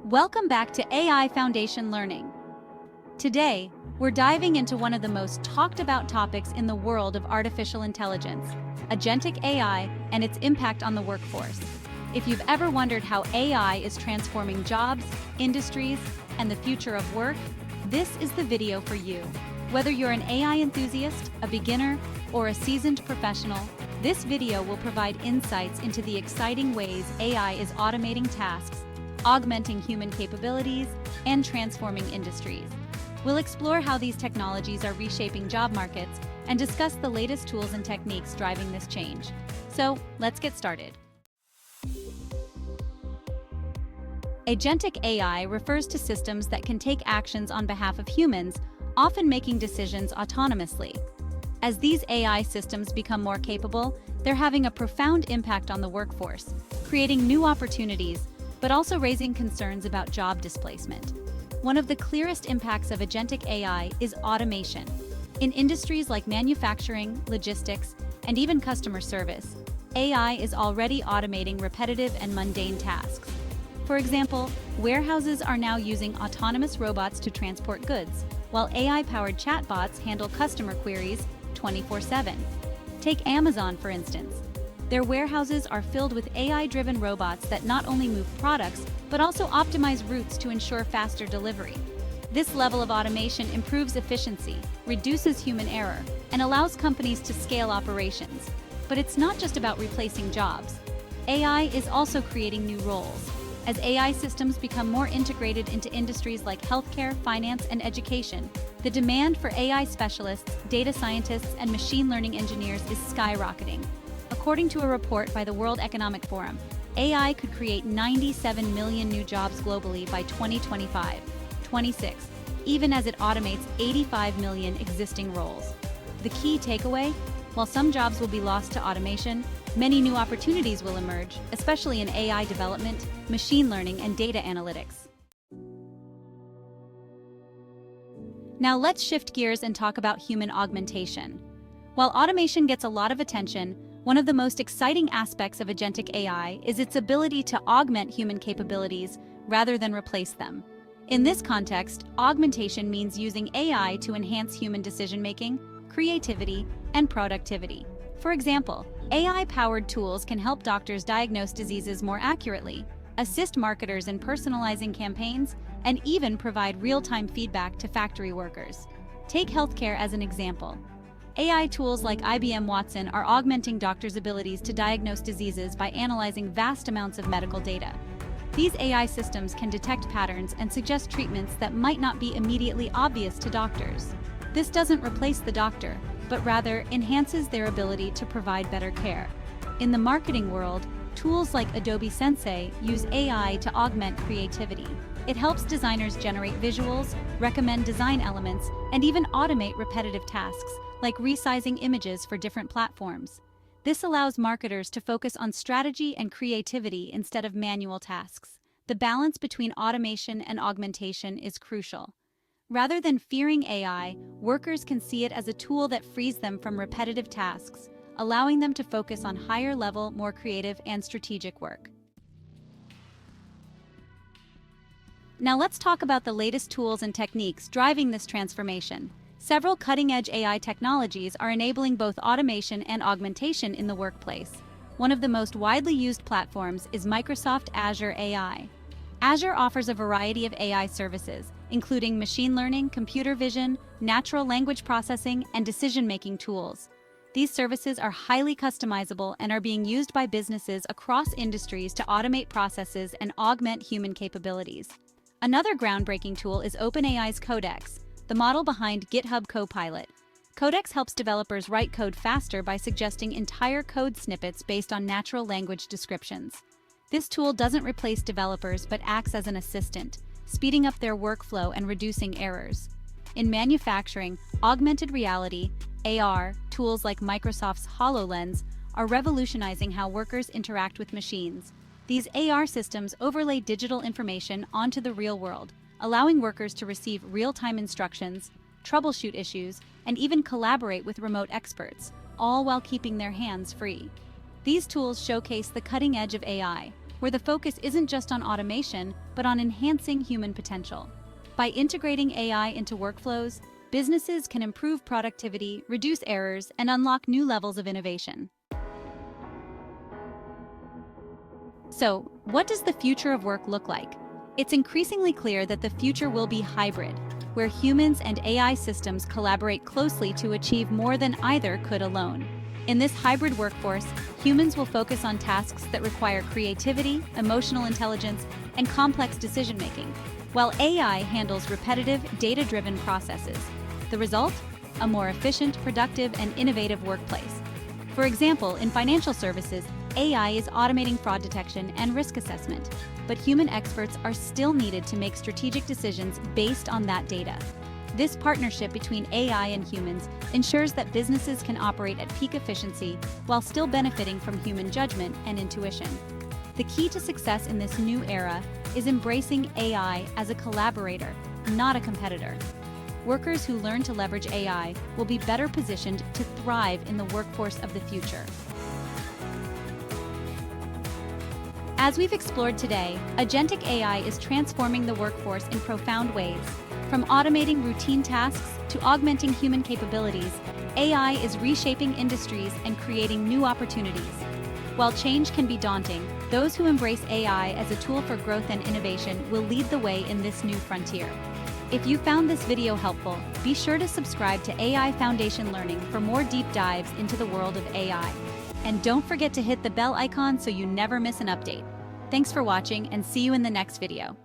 Welcome back to AI Foundation Learning. Today, we're diving into one of the most talked about topics in the world of artificial intelligence, Agentic AI and its impact on the workforce. If you've ever wondered how AI is transforming jobs, industries, and the future of work, this is the video for you. Whether you're an AI enthusiast, a beginner, or a seasoned professional, this video will provide insights into the exciting ways AI is automating tasks, augmenting human capabilities, and transforming industries. We'll explore how these technologies are reshaping job markets and discuss the latest tools and techniques driving this change. So, let's get started. Agentic AI refers to systems that can take actions on behalf of humans, often making decisions autonomously. As these AI systems become more capable, they're having a profound impact on the workforce, creating new opportunities, but also raising concerns about job displacement. One of the clearest impacts of agentic AI is automation. In industries like manufacturing, logistics, and even customer service, AI is already automating repetitive and mundane tasks. For example, warehouses are now using autonomous robots to transport goods, while AI-powered chatbots handle customer queries 24/7. Take Amazon, for instance. Their warehouses are filled with AI-driven robots that not only move products, but also optimize routes to ensure faster delivery. This level of automation improves efficiency, reduces human error, and allows companies to scale operations. But it's not just about replacing jobs. AI is also creating new roles. As AI systems become more integrated into industries like healthcare, finance, and education, the demand for AI specialists, data scientists, and machine learning engineers is skyrocketing. According to a report by the World Economic Forum, AI could create 97 million new jobs globally by 2025-26, even as it automates 85 million existing roles. The key takeaway? While some jobs will be lost to automation, many new opportunities will emerge, especially in AI development, machine learning, and data analytics. Now let's shift gears and talk about human augmentation. While automation gets a lot of attention, one of the most exciting aspects of agentic AI is its ability to augment human capabilities rather than replace them. In this context, augmentation means using AI to enhance human decision-making, creativity, and productivity. For example, AI-powered tools can help doctors diagnose diseases more accurately, assist marketers in personalizing campaigns, and even provide real-time feedback to factory workers. Take healthcare as an example. AI tools like IBM Watson are augmenting doctors' abilities to diagnose diseases by analyzing vast amounts of medical data. These AI systems can detect patterns and suggest treatments that might not be immediately obvious to doctors. This doesn't replace the doctor, but rather enhances their ability to provide better care. In the marketing world, tools like Adobe Sensei use AI to augment creativity. It helps designers generate visuals, recommend design elements, and even automate repetitive tasks, like resizing images for different platforms. This allows marketers to focus on strategy and creativity instead of manual tasks. The balance between automation and augmentation is crucial. Rather than fearing AI, workers can see it as a tool that frees them from repetitive tasks, allowing them to focus on higher-level, more creative and strategic work. Now let's talk about the latest tools and techniques driving this transformation. Several cutting-edge AI technologies are enabling both automation and augmentation in the workplace. One of the most widely used platforms is Microsoft Azure AI. Azure offers a variety of AI services, including machine learning, computer vision, natural language processing, and decision-making tools. These services are highly customizable and are being used by businesses across industries to automate processes and augment human capabilities. Another groundbreaking tool is OpenAI's Codex, the model behind GitHub Copilot. Codex helps developers write code faster by suggesting entire code snippets based on natural language descriptions. This tool doesn't replace developers but acts as an assistant, speeding up their workflow and reducing errors. In manufacturing, augmented reality, AR, tools like Microsoft's HoloLens are revolutionizing how workers interact with machines. These AR systems overlay digital information onto the real world, allowing workers to receive real-time instructions, troubleshoot issues, and even collaborate with remote experts, all while keeping their hands free. These tools showcase the cutting edge of AI, where the focus isn't just on automation, but on enhancing human potential. By integrating AI into workflows, businesses can improve productivity, reduce errors, and unlock new levels of innovation. So, what does the future of work look like? It's increasingly clear that the future will be hybrid, where humans and AI systems collaborate closely to achieve more than either could alone. In this hybrid workforce, humans will focus on tasks that require creativity, emotional intelligence, and complex decision-making, while AI handles repetitive, data-driven processes. The result? A more efficient, productive, and innovative workplace. For example, in financial services, AI is automating fraud detection and risk assessment, but human experts are still needed to make strategic decisions based on that data. This partnership between AI and humans ensures that businesses can operate at peak efficiency while still benefiting from human judgment and intuition. The key to success in this new era is embracing AI as a collaborator, not a competitor. Workers who learn to leverage AI will be better positioned to thrive in the workforce of the future. As we've explored today, Agentic AI is transforming the workforce in profound ways. From automating routine tasks to augmenting human capabilities, AI is reshaping industries and creating new opportunities. While change can be daunting, those who embrace AI as a tool for growth and innovation will lead the way in this new frontier. If you found this video helpful, be sure to subscribe to AI Foundation Learning for more deep dives into the world of AI. And don't forget to hit the bell icon so you never miss an update. Thanks for watching and see you in the next video.